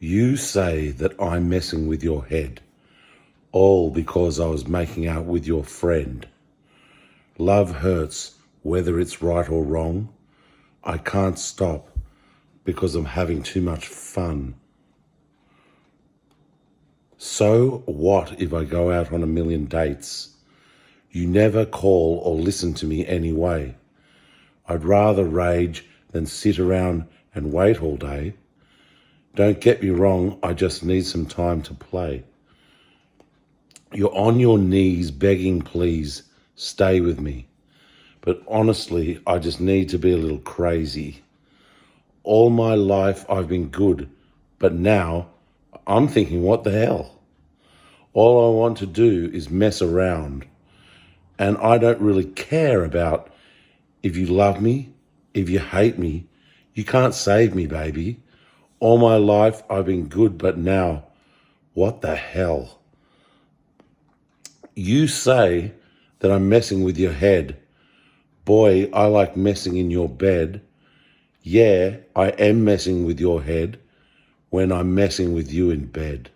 You say that I'm messing with your head, all because I was making out with your friend. Love hurts whether it's right or wrong. I can't stop because I'm having too much fun. So what if I go out on a million dates? You never call or listen to me anyway. I'd rather rage than sit around and wait all day. Don't get me wrong, I just need some time to play. You're on your knees begging, please, stay with me. But honestly, I just need to be a little crazy. All my life I've been good, but now I'm thinking, what the hell? All I want to do is mess around. And I don't really care about if you love me, if you hate me. You can't save me, baby. All my life I've been good, but now, what the hell? You say that I'm messing with your head. Boy, I like messing in your bed. Yeah, I am messing with your head when I'm messing with you in bed.